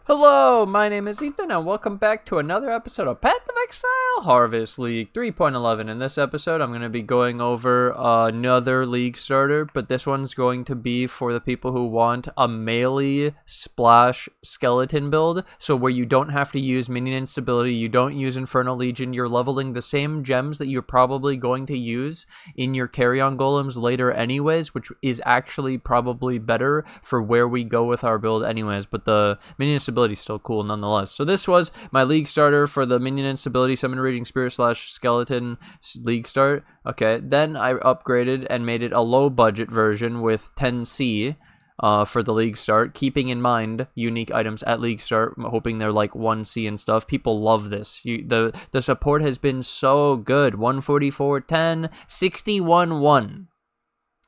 Hello, my name is Ethan, and welcome back to another episode of Path of Exile Harvest League 3.11. In this episode, I'm going to be going over another league starter, but this one's going to be for the people who want a melee splash skeleton build, so where you don't have to use minion instability, you don't use Infernal Legion, you're leveling the same gems that you're probably going to use in your carry-on golems later anyways, which is actually probably better for where we go with our build anyways, but the minion instability is still cool nonetheless. So this was my league starter for the minion instability summon raging spirit slash skeleton league start. Okay, then I upgraded and made it a low budget version with 10C for the league start, keeping in mind unique items at league start, hoping they're like 1C and stuff. People love this. The support has been so good. 144 10 61 1.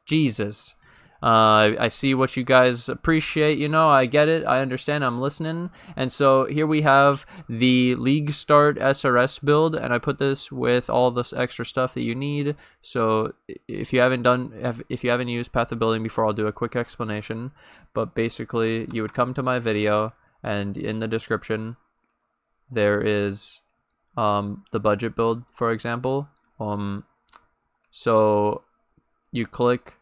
Jesus. I see what you guys appreciate, I get it, I understand, I'm listening. And so here we have the League Start SRS build, and I put this with all this extra stuff that you need. So if you haven't used Path of Building before, I'll do a quick explanation. But basically, you would come to my video, and in the description, there is the budget build, for example. So you click,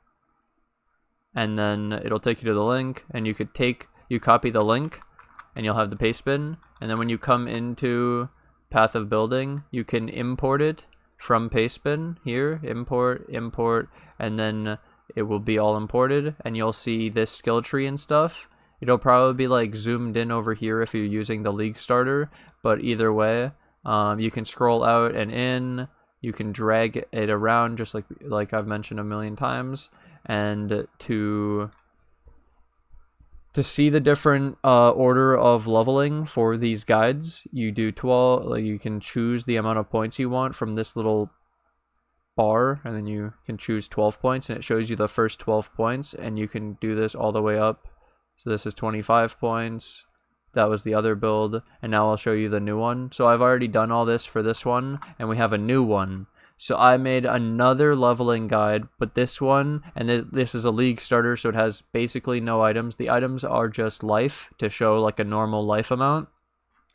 and then it'll take you to the link, and you copy the link, and you'll have the paste bin. And then when you come into Path of Building, you can import it from paste bin here, import, and then it will be all imported, and you'll see this skill tree and stuff. It'll probably be like zoomed in over here if you're using the league starter, but either way, you can scroll out and in, you can drag it around just like I've mentioned a million times. And to see the different order of leveling for these guides, you do 12. You can choose the amount of points you want from this little bar, and then you can choose 12 points, and it shows you the first 12 points, and you can do this all the way up. So this is 25 points. That was the other build, and now I'll show you the new one. So I've already done all this for this one, and we have a new one. So I made another leveling guide, but this one, and this is a league starter, so it has basically no items. The items are just life to show like a normal life amount,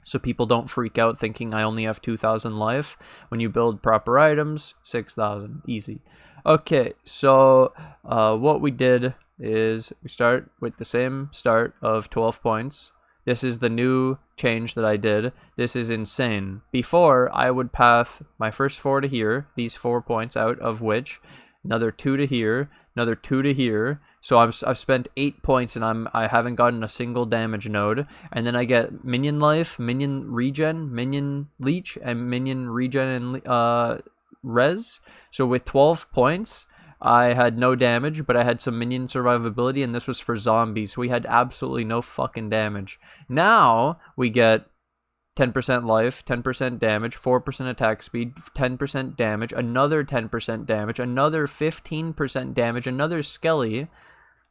so people don't freak out thinking I only have 2,000 life. When you build proper items, 6,000, easy. Okay, so what we did is we start with the same start of 12 points. This is the new change that I did. This is insane. Before, I would path my first 4 to here, these 4 points out of which, another 2 to here, another 2 to here. So I've spent 8 points, and I haven't gotten a single damage node. And then I get minion life, minion regen, minion leech, and minion regen and res. So with 12 points, I had no damage, but I had some minion survivability, and this was for zombies, so we had absolutely no fucking damage. Now, we get 10% life, 10% damage, 4% attack speed, 10% damage, another 10% damage, another 15% damage, another skelly,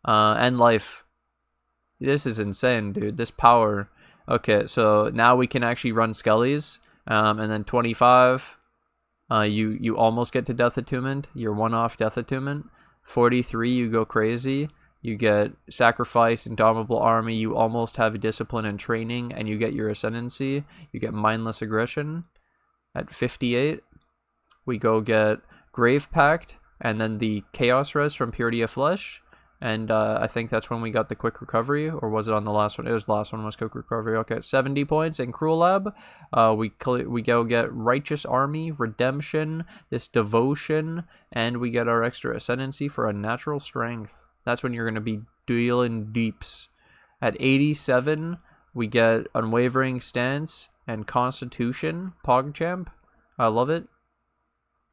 and life. This is insane, dude. This power. Okay, so now we can actually run skellies, and then 25... you almost get to Death Attunement. You're one off Death Attunement. 43, you go crazy. You get Sacrifice, Indomitable Army. You almost have Discipline and Training, and you get your Ascendancy. You get Mindless Aggression. At 58, we go get Grave Pact, and then the Chaos Res from Purity of Flesh. And I think that's when we got the Quick Recovery, or was it on the last one? It was the last one was Quick Recovery. Okay, 70 points in Cruel Lab. We go get Righteous Army, Redemption, this Devotion, and we get our extra Ascendancy for a Natural Strength. That's when you're going to be dealing deeps. At 87, we get Unwavering Stance and Constitution, PogChamp. I love it.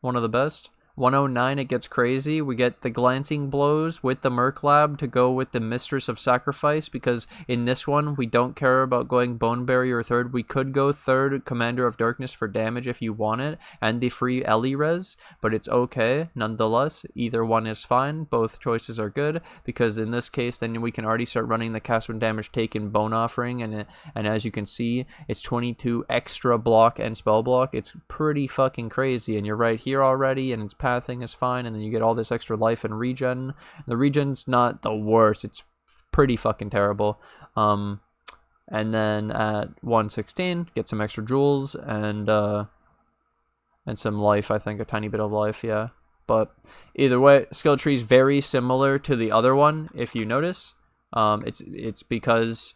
One of the best. 109, it gets crazy. We get the Glancing Blows with the Merc Lab to go with the Mistress of Sacrifice, because in this one, we don't care about going Bone Barrier or third. We could go third Commander of Darkness for damage if you want it, and the free Ellie res, but it's okay. Nonetheless, either one is fine. Both choices are good, because in this case, then we can already start running the cast when damage taken Bone Offering, and as you can see, it's 22 extra block and spell block. It's pretty fucking crazy, and you're right here already, and it's pathing is fine, and then you get all this extra life and regen. The regen's not the worst, it's pretty fucking terrible. And then at 116, get some extra jewels and some life, I think, a tiny bit of life, yeah. But either way, skill tree is very similar to the other one, if you notice. It's because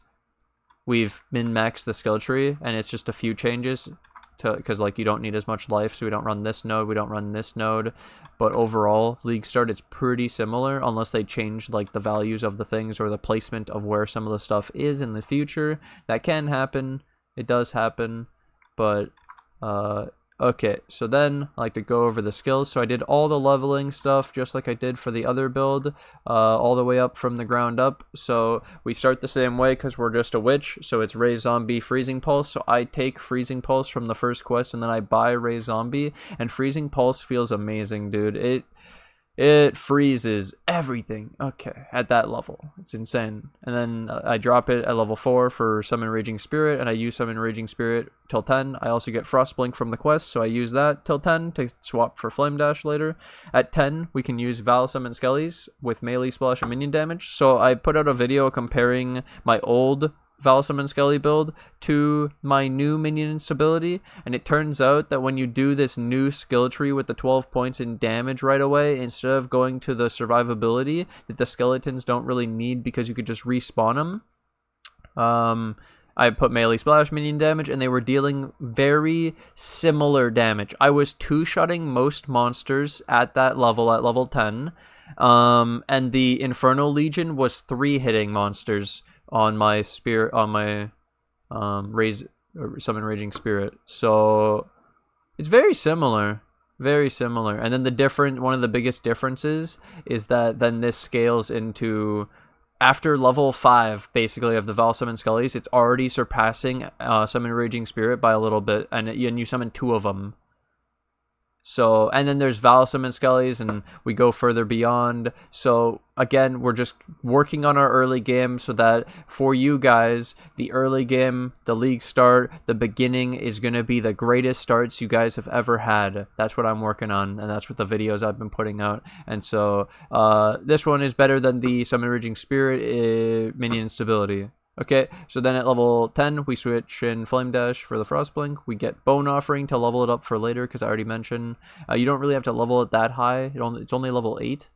we've min-maxed the skill tree, and it's just a few changes, because like you don't need as much life, so we don't run this node, we don't run this node. But overall, League Start, it's pretty similar, unless they change like the values of the things or the placement of where some of the stuff is in the future. That can happen. It does happen. But okay, so then I like to go over the skills. So I did all the leveling stuff just like I did for the other build, all the way up from the ground up. So we start the same way because we're just a witch. So it's Ray Zombie, Freezing Pulse. So I take Freezing Pulse from the first quest and then I buy Ray Zombie. And Freezing Pulse feels amazing, dude. It freezes everything, okay, at that level. It's insane. And then I drop it at level 4 for Summon Raging Spirit, and I use Summon Raging Spirit till 10. I also get Frost Blink from the quest, so I use that till 10 to swap for Flame Dash later. At 10, we can use Vaal Summon Skellies with melee splash and minion damage. So I put out a video comparing my old Vaal Summon Skelly build to my new minion instability, and it turns out that when you do this new skill tree with the 12 points in damage right away, instead of going to the survivability that the skeletons don't really need because you could just respawn them, I put melee splash minion damage, and they were dealing very similar damage. I was two-shotting most monsters at that level, at level 10, and the Infernal Legion was 3-hitting monsters on my spirit, on my Summon Raging Spirit. So it's very similar. And then one of the biggest differences is that then this scales into, after level 5 basically of the Vaal Summon Skellies, it's already surpassing Summon Raging Spirit by a little bit, and you summon 2 of them. So, and then there's Vaal Summon Skellies, and we go further beyond. So again, we're just working on our early game so that for you guys, the early game, the League Start, the beginning is going to be the greatest starts you guys have ever had. That's what I'm working on, and that's what the videos I've been putting out. And so this one is better than the Summon Raging Spirit minion stability. Okay, so then at level 10, we switch in Flame Dash for the Frost Blink. We get Bone Offering to level it up for later, because I already mentioned. You don't really have to level it that high. It's only level 8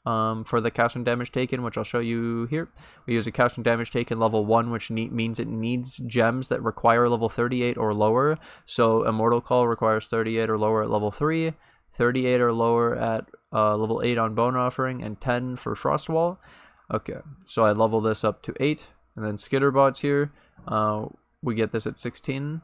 for the cast and damage taken, which I'll show you here. We use a cast and damage taken level 1, which means it needs gems that require level 38 or lower. So Immortal Call requires 38 or lower at level 3, 38 or lower at level 8 on Bone Offering, and 10 for Frost Wall. Okay, so I level this up to 8. And then Skitterbots here, we get this at 16.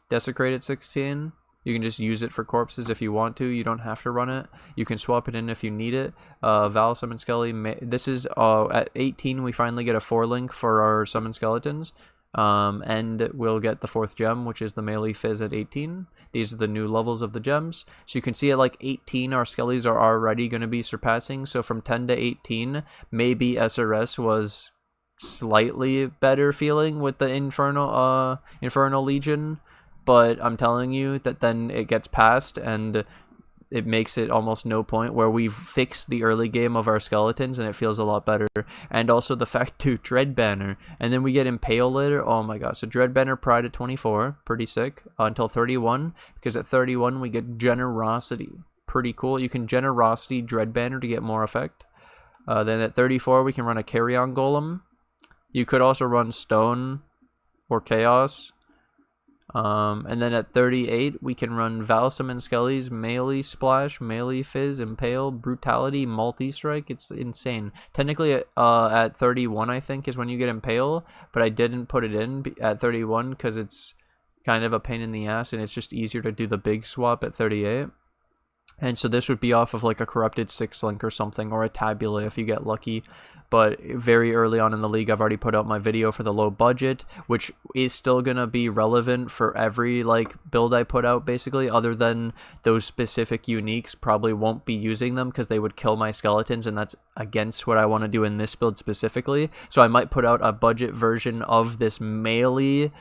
Desecrate at 16. You can just use it for corpses if you want to. You don't have to run it. You can swap it in if you need it. Vaal Summon Skelly. This is at 18. We finally get a 4-link for our Summon Skeletons. And we'll get the 4th gem, which is the melee fizz at 18. These are the new levels of the gems. So you can see at like 18, our Skellies are already going to be surpassing. So from 10 to 18, maybe SRS was slightly better feeling with the Infernal Legion, but I'm telling you that then it gets past and it makes it almost no point, where we've fixed the early game of our skeletons and it feels a lot better. And also the fact to Dread Banner, and then we get Impale later. Oh my god. So Dread Banner Pride at 24, pretty sick, until 31, because at 31 we get Generosity, pretty cool. You can Generosity Dread Banner to get more effect. Then at 34 we can run a Carrion Golem. You could also run Stone or Chaos. And then at 38, we can run Vaal Summon Skellies, Melee Splash, Melee Fizz, Impale, Brutality, Multi-Strike. It's insane. Technically, at 31, I think, is when you get Impale, but I didn't put it in at 31 because it's kind of a pain in the ass, and it's just easier to do the big swap at 38. And so this would be off of like a Corrupted 6-link or something, or a Tabula if you get lucky. But very early on in the league, I've already put out my video for the low budget, which is still going to be relevant for every like build I put out, basically, other than those specific uniques. Probably won't be using them because they would kill my skeletons, and that's against what I want to do in this build specifically. So I might put out a budget version of this melee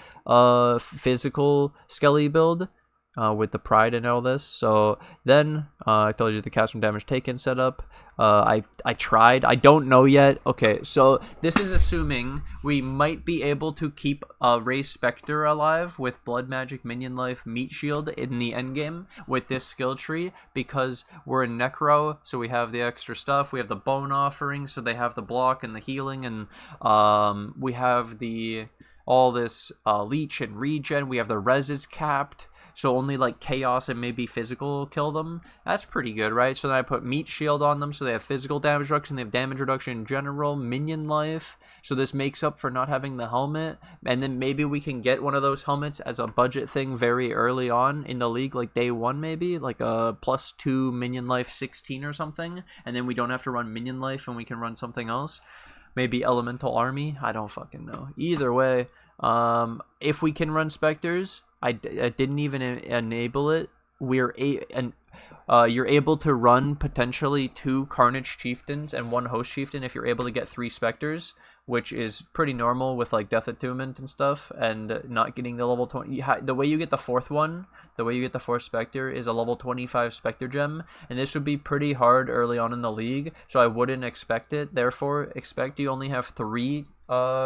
physical Skelly build, with the pride and all this. So then I told you the cast from damage taken setup. I tried. I don't know yet. Okay, so this is assuming we might be able to keep Ray Spectre alive with Blood Magic, Minion Life, Meat Shield in the endgame with this skill tree, because we're in Necro, so we have the extra stuff. We have the Bone Offering, so they have the block and the healing, and we have the all this leech and regen. We have the res is capped, so only like chaos and maybe physical kill them. That's pretty good, right? So then I put meat shield on them, so they have physical damage reduction, they have damage reduction in general, minion life, so this makes up for not having the helmet. And then maybe we can get one of those helmets as a budget thing very early on in the league, like day 1 maybe, like a +2 minion life 16 or something, and then we don't have to run minion life and we can run something else. Maybe Elemental Army, I don't fucking know. Either way, if we can run Spectres, I didn't even enable it. You're able to run potentially 2 Carnage Chieftains and 1 Host Chieftain if you're able to get 3 Spectres, which is pretty normal with like Death Attunement and stuff, and not getting the level 20. The way you get the 4th one, the way you get the 4th Spectre is a level 25 Spectre gem, and this would be pretty hard early on in the league, so I wouldn't expect it. Therefore, expect you only have 3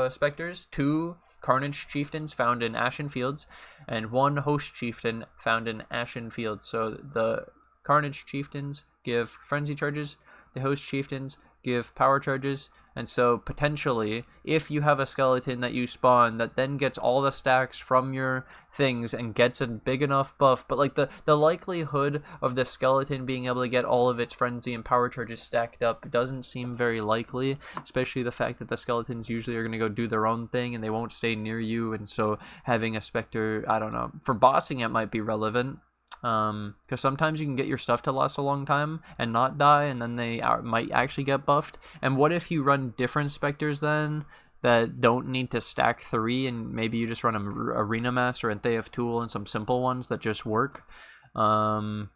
Spectres, 2 Carnage Chieftains found in Ashen Fields, and 1 Host Chieftain found in Ashen Fields. So the Carnage Chieftains give Frenzy charges, the Host Chieftains give power charges, and so potentially, if you have a skeleton that you spawn that then gets all the stacks from your things and gets a big enough buff, but like the likelihood of the skeleton being able to get all of its frenzy and power charges stacked up doesn't seem very likely, especially the fact that the skeletons usually are going to go do their own thing and they won't stay near you, and so having a Spectre, I don't know, for bossing it might be relevant. Because sometimes you can get your stuff to last a long time and not die, and then they might actually get buffed. And what if you run different Spectres then that don't need to stack 3, and maybe you just run an Arena Master and Theia of Tool and some simple ones that just work? Or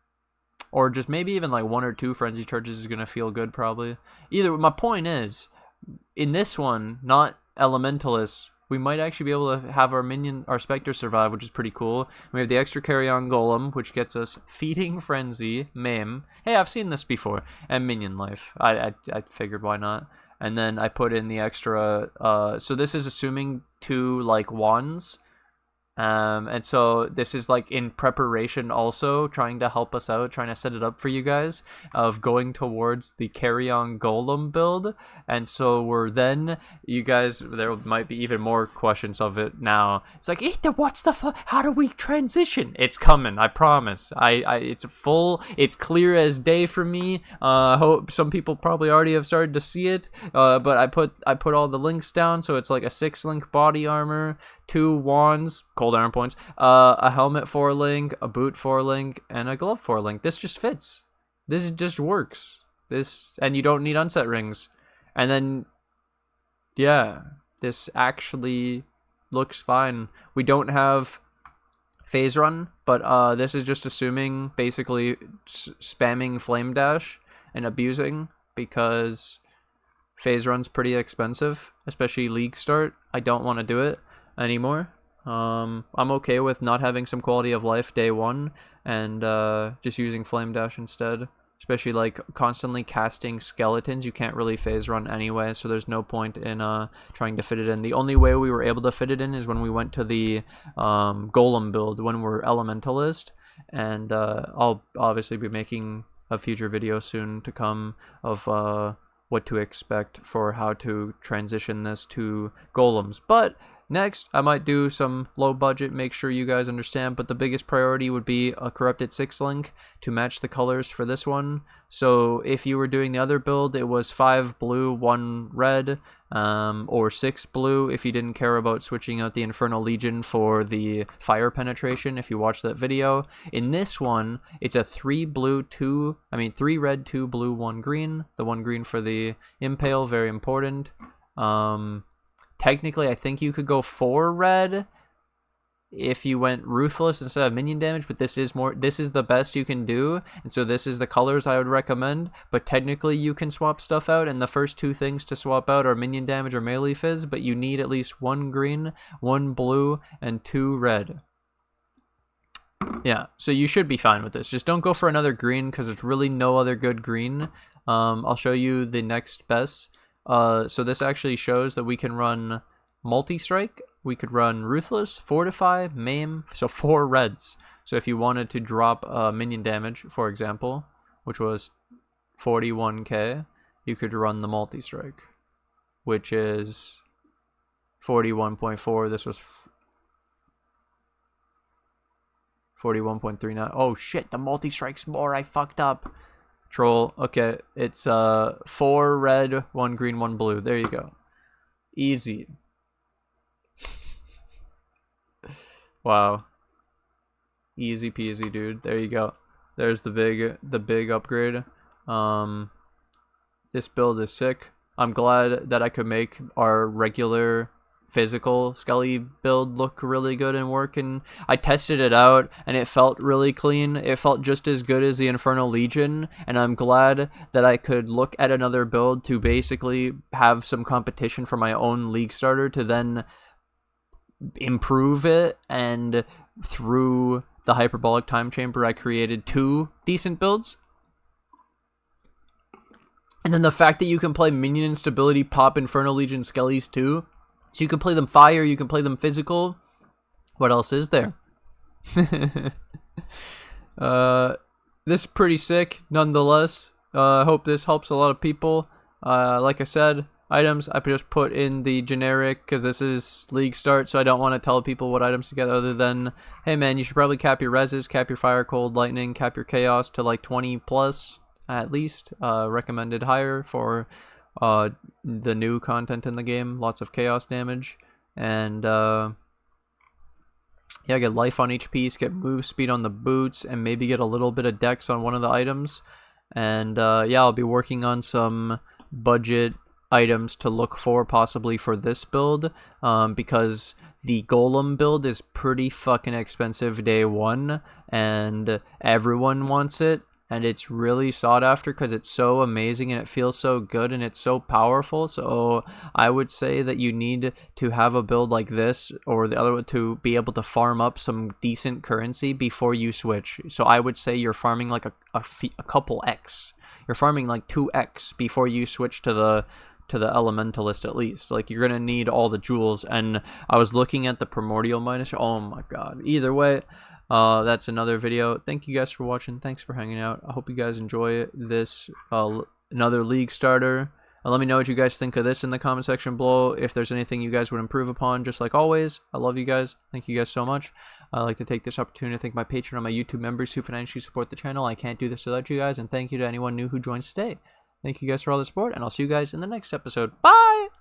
just maybe even like 1 or 2 Frenzy Charges is going to feel good probably. Either, my point is, in this one, not Elementalists, we might actually be able to have our Spectre survive, which is pretty cool. We have the extra carry-on Golem, which gets us Feeding Frenzy, Maim. Hey, I've seen this before. And Minion Life. I figured why not. And then I put in the extra... so this is assuming 2, like, wands. And so this is like in preparation also, trying to help us out, trying to set it up for you guys, of going towards the carry-on golem build. And so we're then, you guys, there might be even more questions of it now. It's like, what's the fuck? How do we transition? It's coming, I promise. It's full, it's clear as day for me. I hope some people probably already have started to see it. But I put all the links down, so it's like a 6-link body armor, 2 wands, cold armor points, a helmet 4-link, a boot 4-link, and a glove 4-link. This just fits. This just works. And you don't need unset rings. And then, yeah, this actually looks fine. We don't have phase run, but this is just assuming basically spamming flame dash and abusing, because phase run's pretty expensive, especially league start. I don't want to do it anymore. I'm okay with not having some quality of life day 1 and just using flame dash instead, especially like constantly casting skeletons. You can't really phase run anyway, so there's no point in trying to fit it in. The only way we were able to fit it in is when we went to the golem build when we're elementalist, and I'll obviously be making a future video soon to come of what to expect for how to transition this to golems. But next, I might do some low budget, make sure you guys understand, but the biggest priority would be a corrupted 6-link to match the colors for this one. So if you were doing the other build, it was 5 blue, 1 red, or 6 blue if you didn't care about switching out the Infernal Legion for the fire penetration if you watched that video. In this one, it's a 3 red, 2 blue, 1 green. The 1 green for the Impale, very important. Technically, I think you could go 4 red if you went Ruthless instead of minion damage, but this is the best you can do, and so this is the colors I would recommend. But technically, you can swap stuff out, and the first 2 things to swap out are minion damage or melee fizz, but you need at least 1 green, 1 blue, and 2 red. Yeah, so you should be fine with this. Just don't go for another green because there's really no other good green. I'll show you the next best. So this actually shows that we can run multi-strike. We could run Ruthless, Fortify, Maim, so 4 reds. So if you wanted to drop minion damage, for example, which was 41k, you could run the multi-strike, which is 41.4. This was 41.39. Oh shit, the multi-strike's more. I fucked up. Troll. Okay, it's 4 red, 1 green, 1 blue. There you go. Easy. Wow. Easy peasy, dude. There you go. There's the big upgrade. This build is sick. I'm glad that I could make our regular physical Skelly build look really good and work, and I tested it out and it felt really clean. It felt just as good as the Infernal Legion, and I'm glad that I could look at another build to basically have some competition for my own league starter to then improve it, and through the Hyperbolic Time Chamber I created 2 decent builds. And then the fact that you can play minion instability pop Infernal Legion Skellies too. So you can play them fire, you can play them physical. What else is there? This is pretty sick, nonetheless. I hope this helps a lot of people. Like I said, items I just put in the generic because this is league start, so I don't want to tell people what items to get other than, hey man, you should probably cap your reses, cap your fire, cold, lightning, cap your chaos to like 20 plus at least. Recommended higher for the new content in the game. Lots of chaos damage, and yeah, get life on each piece, get move speed on the boots, and maybe get a little bit of dex on one of the items. And yeah, I'll be working on some budget items to look for possibly for this build, because the golem build is pretty fucking expensive day one and everyone wants it, and it's really sought after because it's so amazing and it feels so good and it's so powerful. So I would say that you need to have a build like this or the other one to be able to farm up some decent currency before you switch. So I would say you're farming like a couple X. You're farming like 2x before you switch to the elementalist at least. Like, you're gonna need all the jewels, and I was looking at the primordial minus. Oh my god. Either way, that's another video. Thank you guys for watching. Thanks for hanging out. I hope you guys enjoy this another league starter. Let me know what you guys think of this in the comment section below. If there's anything you guys would improve upon, just like always. I love you guys. Thank you guys so much. I'd like to take this opportunity to thank my Patreon and my YouTube members who financially support the channel. I can't do this without you guys. And thank you to anyone new who joins today. Thank you guys for all the support, and I'll see you guys in the next episode. Bye!